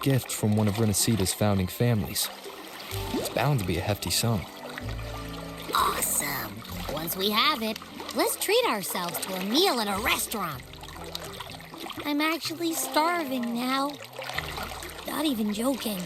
gift from one of Renaceda's founding families. It's bound to be a hefty sum. Awesome. Once we have it, let's treat ourselves to a meal at a restaurant. I'm actually starving now. Not even joking.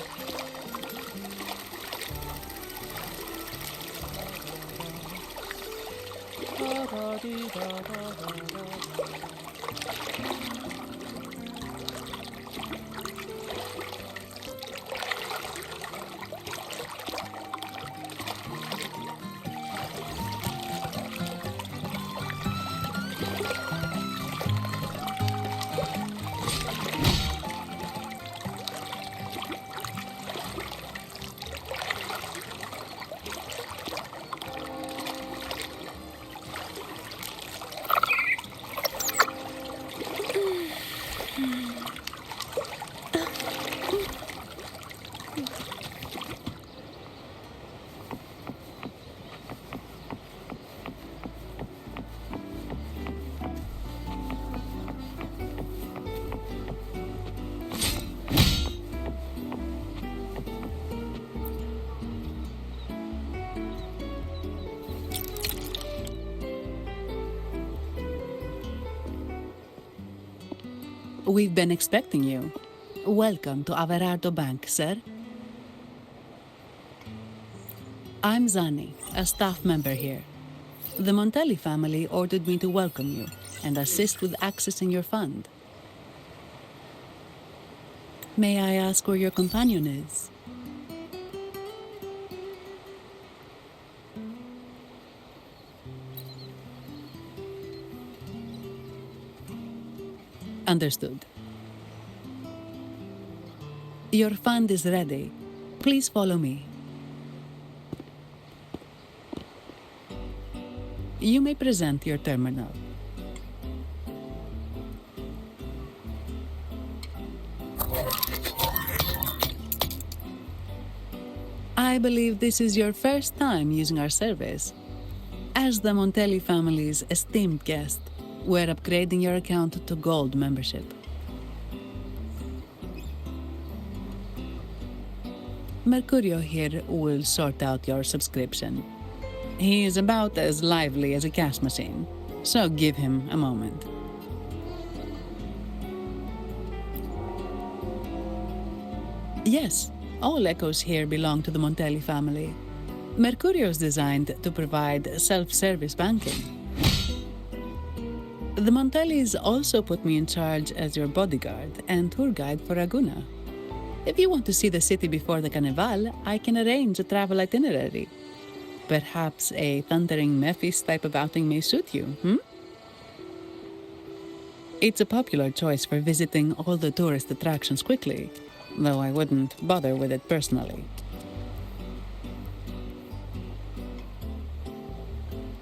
We've been expecting you. Welcome to Averardo Bank, sir. I'm Zani, a staff member here. The Montelli family ordered me to welcome you and assist with accessing your fund. May I ask where your companion is? Understood. Your fund is ready. Please follow me. You may present your terminal. I believe this is your first time using our service. As the Montelli family's esteemed guest, we're upgrading your account to Gold membership. Mercurio here will sort out your subscription. He is about as lively as a cash machine, so give him a moment. Yes, all echoes here belong to the Montelli family. Mercurio is designed to provide self-service banking. The Montellis also put me in charge as your bodyguard and tour guide for Aguna. If you want to see the city before the Carnival, I can arrange a travel itinerary. Perhaps a thundering Memphis type of outing may suit you, It's a popular choice for visiting all the tourist attractions quickly, though I wouldn't bother with it personally.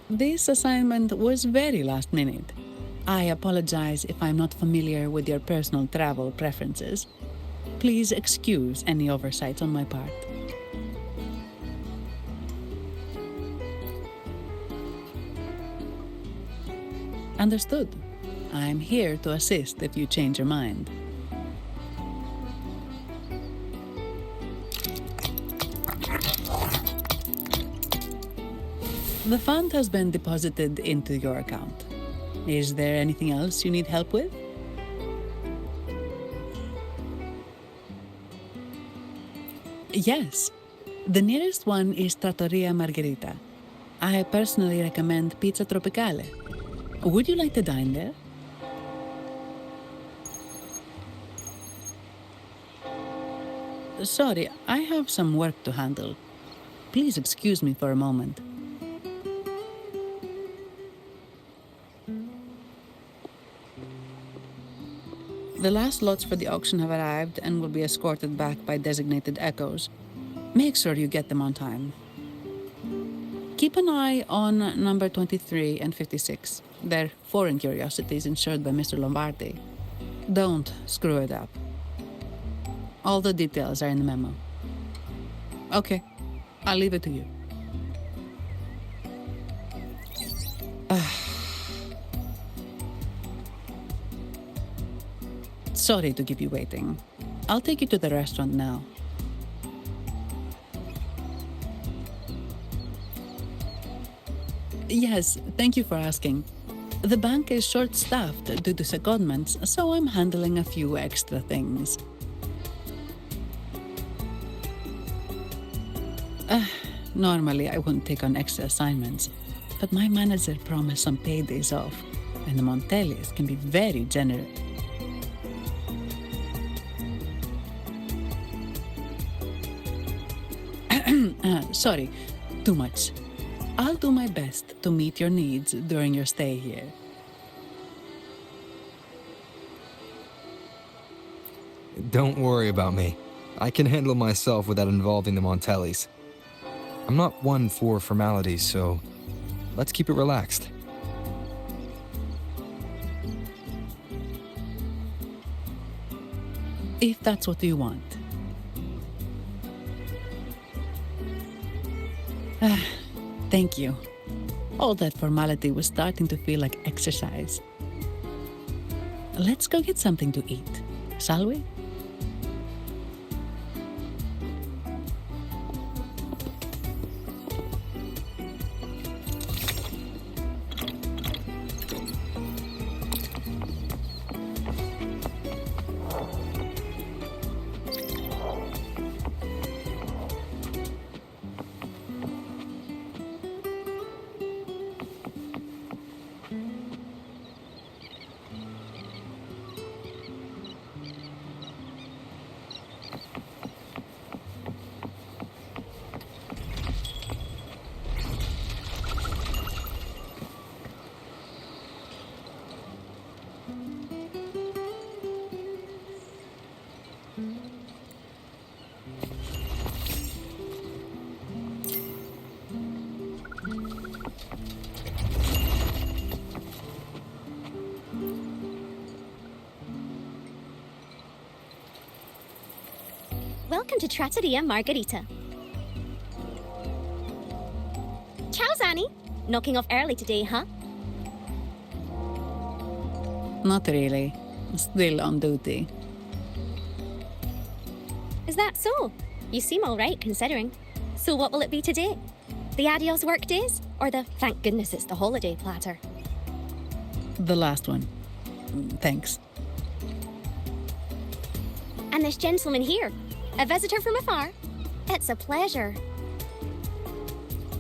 This assignment was very last minute. I apologize if I'm not familiar with your personal travel preferences. Please excuse any oversights on my part. Understood. I'm here to assist if you change your mind. The fund has been deposited into your account. Is there anything else you need help with? Yes. The nearest one is Trattoria Margherita. I personally recommend Pizza Tropicale. Would you like to dine there? Sorry, I have some work to handle. Please excuse me for a moment. The last lots for the auction have arrived and will be escorted back by designated echoes. Make sure you get them on time. Keep an eye on number 23 and 56. They're foreign curiosities insured by Mr. Lombardi. Don't screw it up. All the details are in the memo. Okay, I'll leave it to you. Sorry to keep you waiting. I'll take you to the restaurant now. Yes, thank you for asking. The bank is short-staffed due to secondments, so I'm handling a few extra things. Normally, I wouldn't take on extra assignments, but my manager promised some paydays off, and the Montellis can be very generous. Sorry, too much. I'll do my best to meet your needs during your stay here. Don't worry about me. I can handle myself without involving the Montellis. I'm not one for formalities, so let's keep it relaxed. If that's what you want. Thank you. All that formality was starting to feel like exercise. Let's go get something to eat, shall we? Welcome to Trattoria Margherita. Ciao, Zanni. Knocking off early today, huh? Not really. Still on duty. Is that so? You seem all right, considering. So what will it be today? The adios work days? Or the thank goodness it's the holiday platter? The last one. Thanks. And this gentleman here, a visitor from afar? It's a pleasure.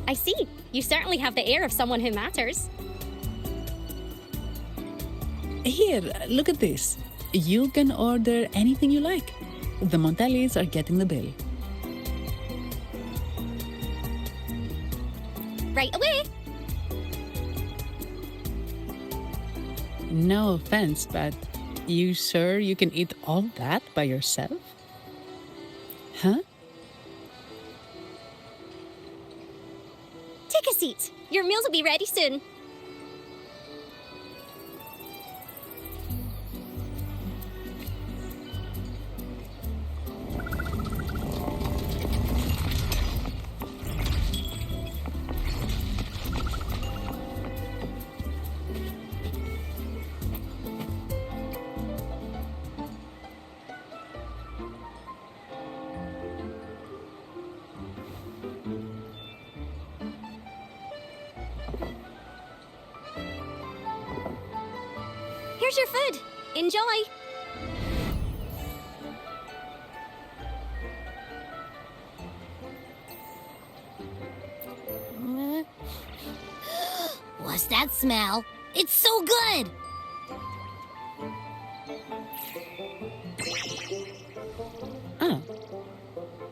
I see. You certainly have the air of someone who matters. Here, look at this. You can order anything you like. The Montellis are getting the bill. Right away. No offense, but you sure you can eat all that by yourself? Huh? Take a seat. Your meals will be ready soon. Here's your food. Enjoy. What's that smell? It's so good! Ah.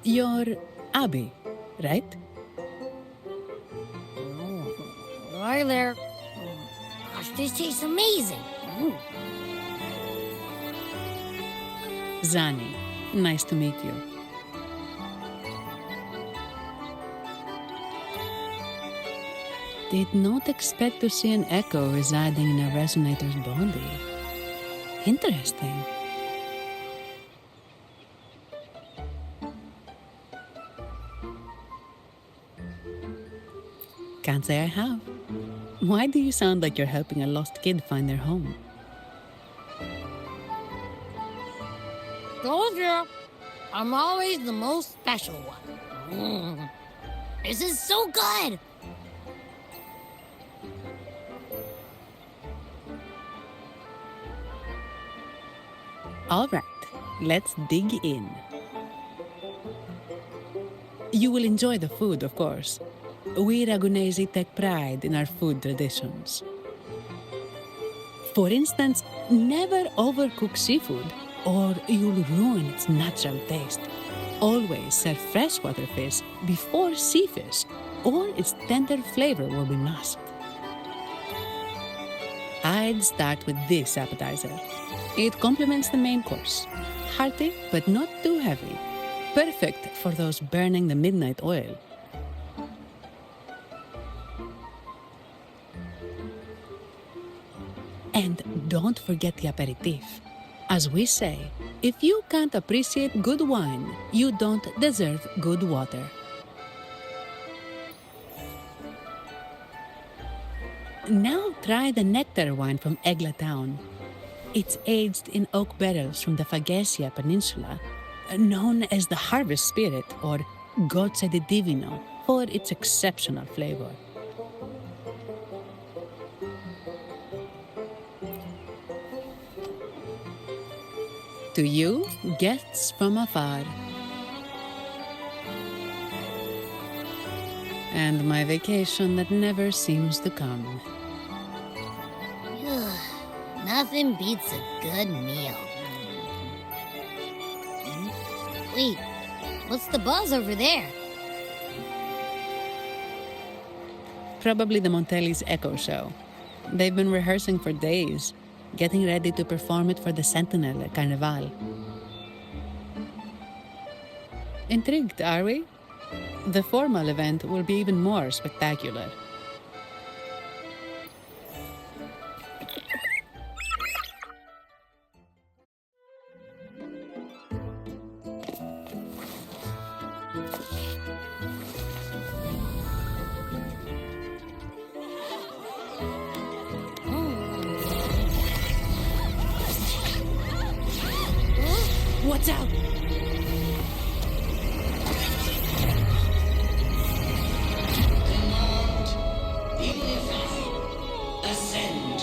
You're Abby, right? Hi there. Gosh, this tastes amazing. Zanni, nice to meet you. Did not expect to see an echo residing in a resonator's body. Interesting. Can't say I have. Why do you sound like you're helping a lost kid find their home? Told you. I'm always the most special one. This is so good! All right, let's dig in. You will enjoy the food, of course. We Ragunesi take pride in our food traditions. For instance, never overcook seafood, or you'll ruin its natural taste. Always serve freshwater fish before sea fish, or its tender flavor will be masked. I'd start with this appetizer. It complements the main course. Hearty, but not too heavy. Perfect for those burning the midnight oil. And don't forget the aperitif. As we say, if you can't appreciate good wine, you don't deserve good water. Now try the nectar wine from Egla Town. It's aged in oak barrels from the Fagesia Peninsula, known as the Harvest Spirit or Gozze di Divino for its exceptional flavor. To you, guests from afar. And my vacation that never seems to come. Nothing beats a good meal. Wait, what's the buzz over there? Probably the Montelli's Echo Show. They've been rehearsing for days, getting ready to perform it for the Sentinel at Carnival. Intrigued, are we? The formal event will be even more spectacular. What's out? Ascend.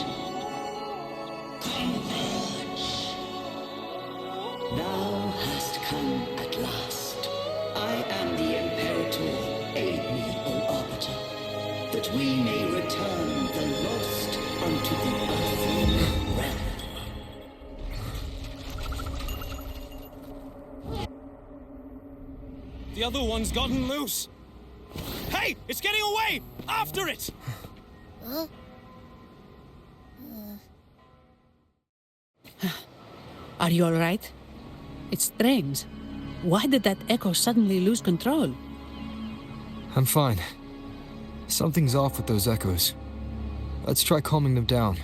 Converge. Thou hast come at last. I am the Imperator. Aid me, O Arbiter, that we may return the lost unto the earthly realm. The other one's gotten loose. Hey, it's getting away! After it! Are you all right? It's strange. Why did that echo suddenly lose control? I'm fine. Something's off with those echoes. Let's try calming them down.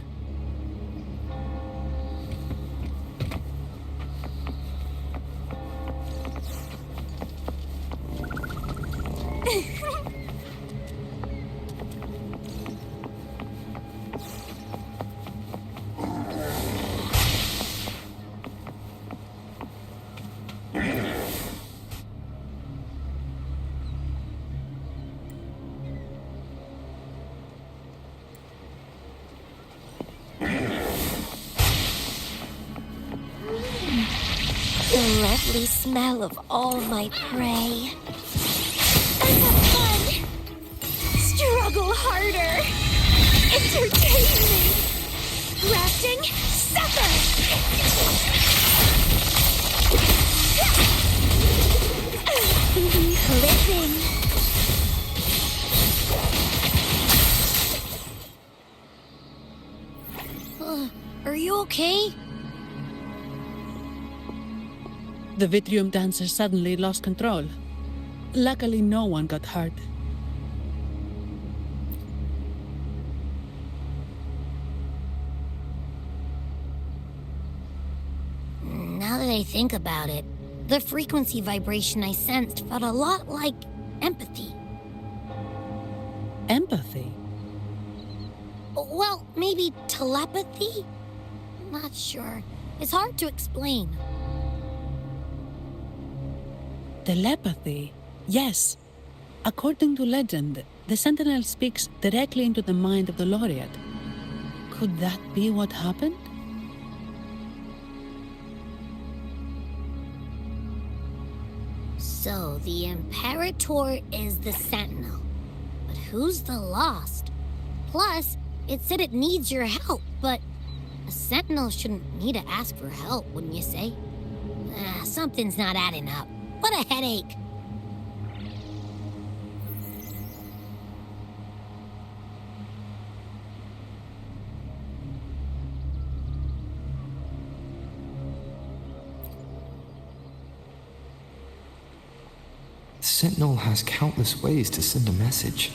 The lovely smell of all my prey. And have fun! Struggle harder! Entertain me! Grafting, suffer! Living! Are you okay? The Vitrium dancer suddenly lost control. Luckily, no one got hurt. Now that I think about it, the frequency vibration I sensed felt a lot like empathy. Empathy? Well, maybe telepathy? Not sure. It's hard to explain. Telepathy. Yes. According to legend, the Sentinel speaks directly into the mind of the laureate. Could that be what happened? So the Imperator is the Sentinel. But who's the Lost? Plus, it said it needs your help, but a Sentinel shouldn't need to ask for help, wouldn't you say? Something's not adding up. What a headache. The Sentinel has countless ways to send a message,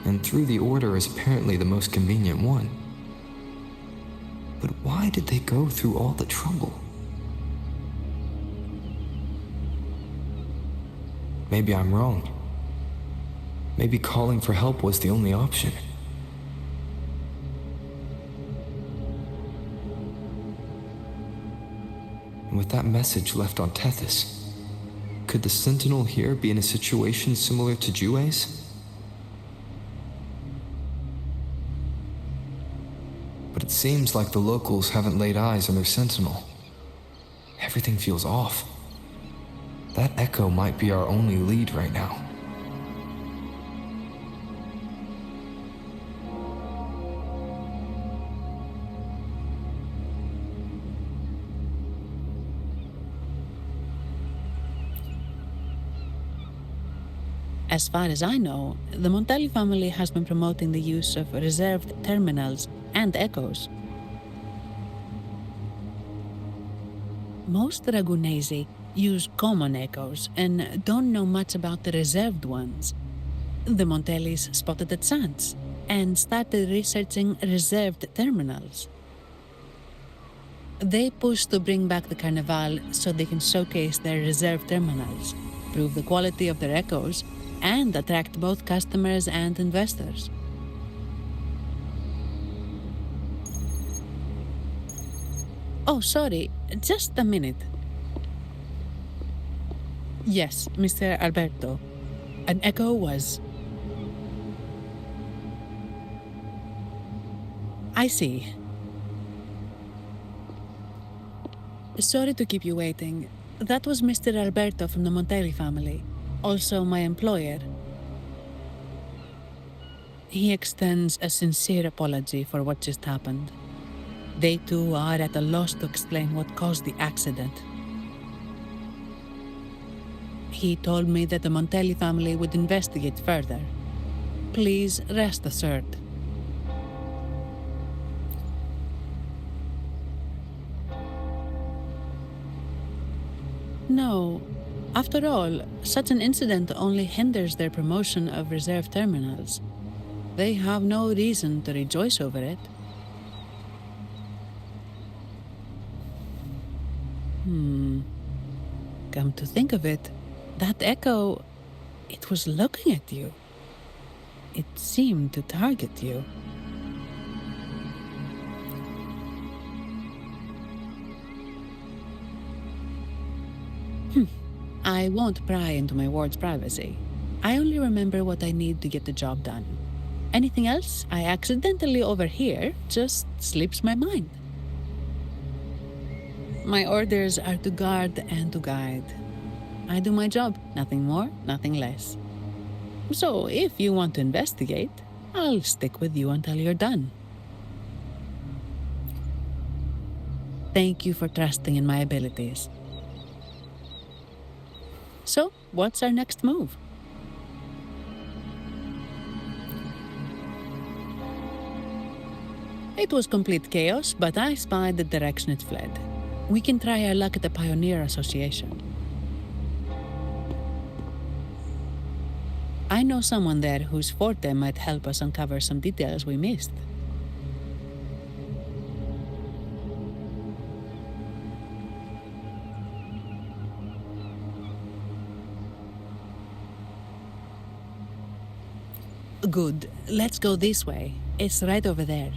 and through the Order is apparently the most convenient one. But why did they go through all the trouble? Maybe I'm wrong. Maybe calling for help was the only option. And with that message left on Tethys, could the Sentinel here be in a situation similar to Jue's? But it seems like the locals haven't laid eyes on their Sentinel. Everything feels off. That echo might be our only lead right now. As far as I know, the Montelli family has been promoting the use of reserved terminals and echoes. Most Dragonesi use common echoes and don't know much about the reserved ones. The Montellis spotted a chance and started researching reserved terminals. They pushed to bring back the Carnival so they can showcase their reserved terminals, prove the quality of their echoes, and attract both customers and investors. Oh, sorry, just a minute. Yes, Mr. Alberto. An echo was... I see. Sorry to keep you waiting. That was Mr. Alberto from the Montelli family, also my employer. He extends a sincere apology for what just happened. They too are at a loss to explain what caused the accident. He told me that the Montelli family would investigate further. Please rest assured. No. After all, such an incident only hinders their promotion of reserve terminals. They have no reason to rejoice over it. Come to think of it, that echo, it was looking at you. It seemed to target you. I won't pry into my ward's privacy. I only remember what I need to get the job done. Anything else I accidentally overhear just slips my mind. My orders are to guard and to guide. I do my job, nothing more, nothing less. So if you want to investigate, I'll stick with you until you're done. Thank you for trusting in my abilities. So, what's our next move? It was complete chaos, but I spied the direction it fled. We can try our luck at the Pioneer Association. I know someone there whose forte might help us uncover some details we missed. Good. Let's go this way. It's right over there.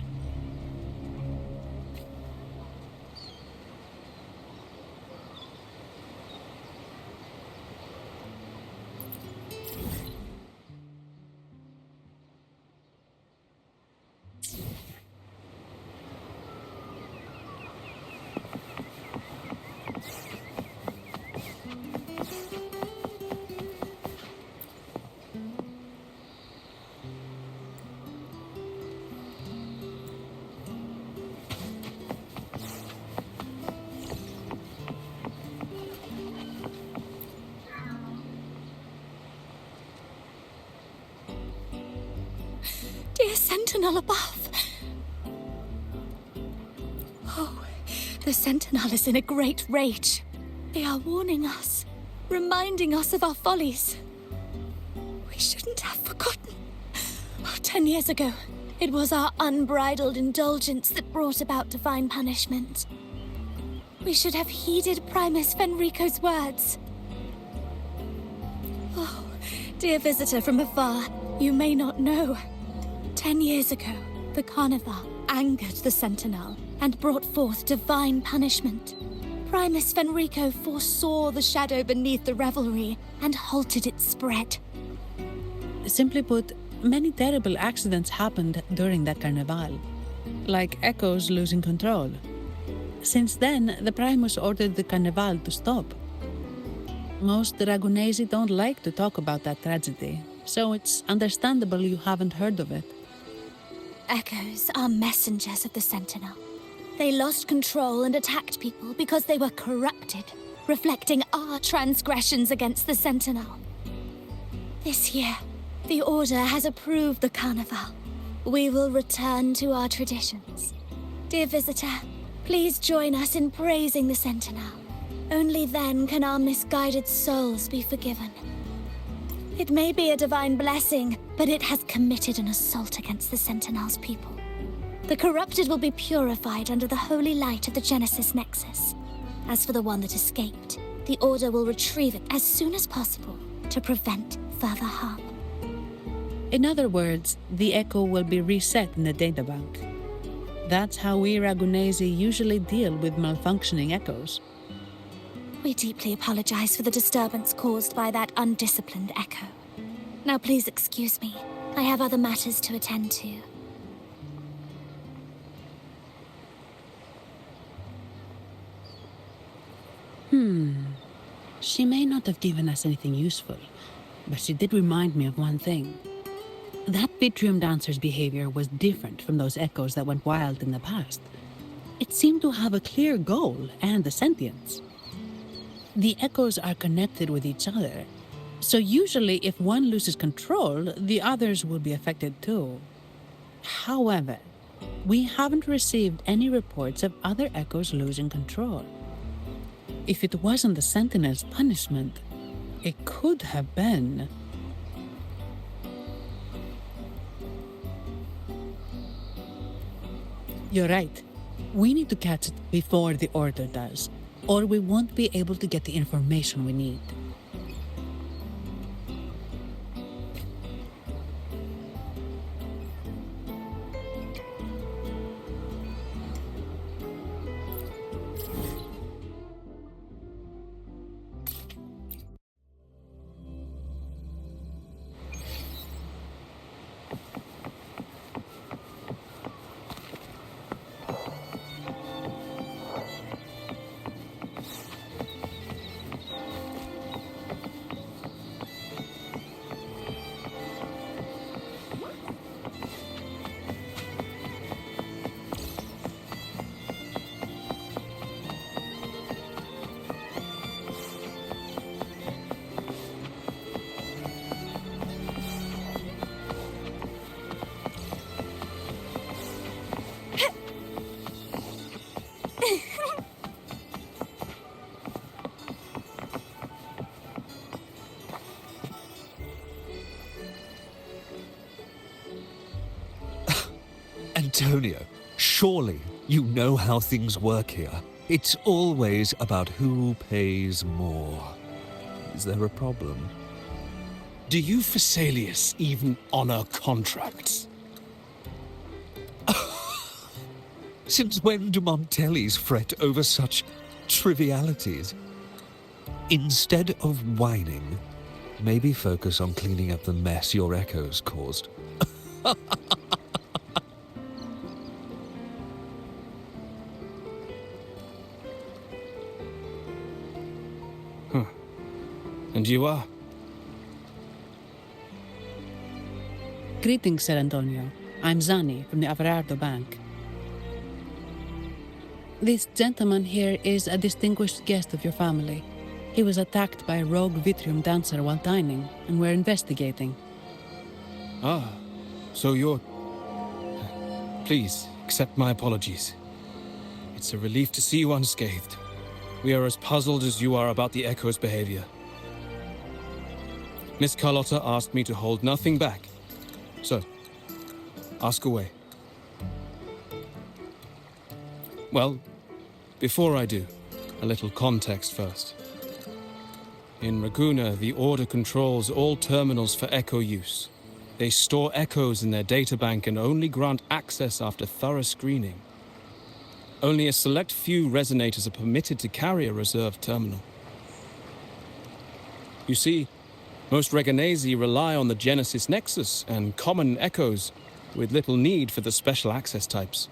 sentinel above. Oh, the sentinel is in a great rage. They are warning us, reminding us of our follies. We shouldn't have forgotten. 10 years ago, it was our unbridled indulgence that brought about divine punishment. We should have heeded Primus Fenrico's words. Oh, dear visitor from afar, you may not know. 10 years ago, the Carnival angered the Sentinel and brought forth divine punishment. Primus Fenrico foresaw the shadow beneath the revelry and halted its spread. Simply put, many terrible accidents happened during that Carnival, like Echoes losing control. Since then, the Primus ordered the Carnival to stop. Most Dragonesi don't like to talk about that tragedy, so it's understandable you haven't heard of it. Echoes are messengers of the Sentinel. They lost control and attacked people because they were corrupted, reflecting our transgressions against the Sentinel. This year, the Order has approved the Carnival. We will return to our traditions. Dear visitor, please join us in praising the Sentinel. Only then can our misguided souls be forgiven. It may be a divine blessing, but it has committed an assault against the Sentinel's people. The corrupted will be purified under the holy light of the Genesis Nexus. As for the one that escaped, the Order will retrieve it as soon as possible to prevent further harm. In other words, the Echo will be reset in the databank. That's how we Ragunesi usually deal with malfunctioning Echoes. We deeply apologize for the disturbance caused by that undisciplined Echo. Now please excuse me. I have other matters to attend to. She may not have given us anything useful, but she did remind me of one thing. That Vitrium Dancer's behavior was different from those Echoes that went wild in the past. It seemed to have a clear goal and a sentience. The Echoes are connected with each other, so usually if one loses control, the others will be affected too. However, we haven't received any reports of other Echoes losing control. If it wasn't the Sentinel's punishment, it could have been... You're right. We need to catch it before the Order does, or we won't be able to get the information we need. Antonio, surely you know how things work here. It's always about who pays more. Is there a problem? Do you Phasaelius even honor contracts? Since when do Montellis fret over such trivialities? Instead of whining, maybe focus on cleaning up the mess your Echoes caused. And you are? Greetings, Sir Antonio. I'm Zani from the Averardo Bank. This gentleman here is a distinguished guest of your family. He was attacked by a rogue Vitrium Dancer while dining, and we're investigating. Ah, so you're Please, accept my apologies. It's a relief to see you unscathed. We are as puzzled as you are about the Echo's behavior. Miss Carlotta asked me to hold nothing back. So, ask away. Well, before I do, a little context first. In Raguna, the Order controls all terminals for Echo use. They store echoes in their databank and only grant access after thorough screening. Only a select few resonators are permitted to carry a reserved terminal. You see, most Reganesi rely on the Genesis Nexus and common echoes, with little need for the special access types.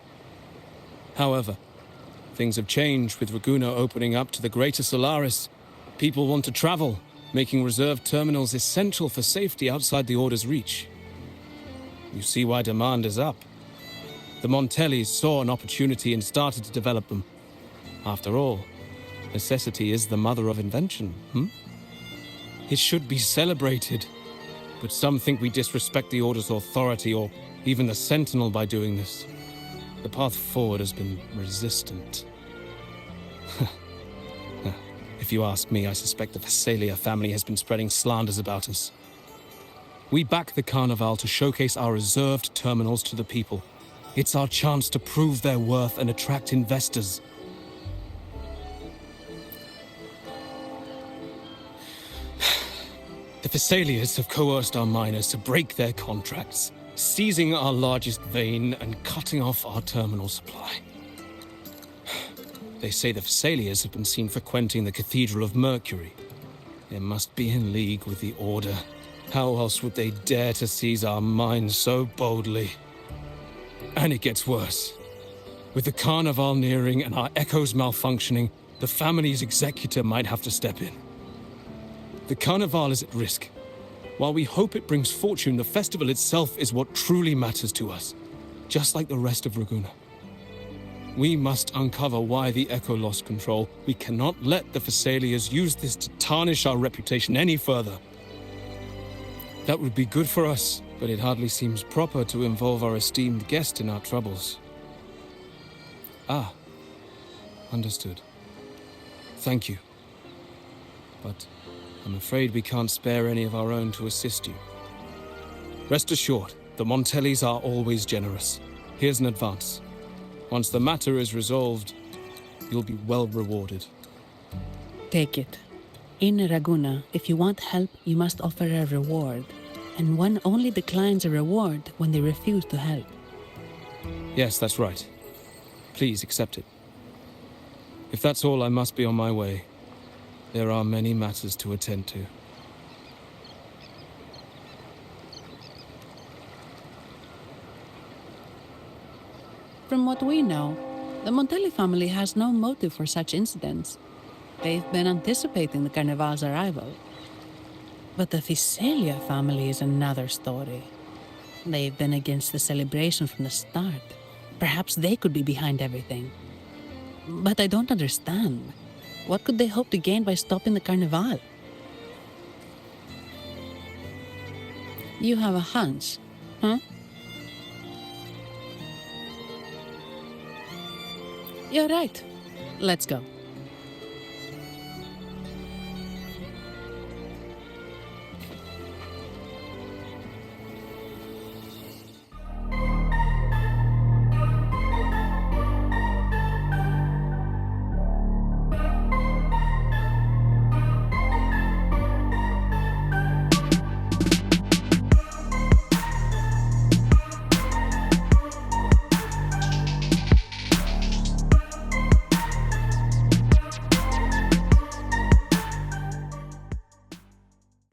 However, things have changed with Raguna opening up to the greater Solaris. People want to travel, making reserved terminals essential for safety outside the Order's reach. You see why demand is up. The Montellis saw an opportunity and started to develop them. After all, necessity is the mother of invention, It should be celebrated, but some think we disrespect the Order's authority or even the Sentinel by doing this. The path forward has been resistant. If you ask me, I suspect the Phasalia family has been spreading slanders about us. We back the Carnival to showcase our reserved terminals to the people. It's our chance to prove their worth and attract investors. The Phasalias have coerced our miners to break their contracts, seizing our largest vein and cutting off our terminal supply. They say the Phasalias have been seen frequenting the Cathedral of Mercury. They must be in league with the Order. How else would they dare to seize our mines so boldly? And it gets worse. With the Carnival nearing and our echoes malfunctioning, the family's executor might have to step in. The Carnival is at risk. While we hope it brings fortune, the festival itself is what truly matters to us, just like the rest of Raguna. We must uncover why the Echo lost control. We cannot let the Phasalias use this to tarnish our reputation any further. That would be good for us, but it hardly seems proper to involve our esteemed guest in our troubles. Ah, understood. Thank you. But I'm afraid we can't spare any of our own to assist you. Rest assured, the Montellis are always generous. Here's an advance. Once the matter is resolved, you'll be well rewarded. Take it. In Raguna, if you want help, you must offer a reward. And one only declines a reward when they refuse to help. Yes, that's right. Please accept it. If that's all, I must be on my way. There are many matters to attend to. From what we know, the Montelli family has no motive for such incidents. They've been anticipating the Carnival's arrival. But the Phasalia family is another story. They've been against the celebration from the start. Perhaps they could be behind everything. But I don't understand. What could they hope to gain by stopping the Carnival? You have a hunch, huh? You're right. Let's go.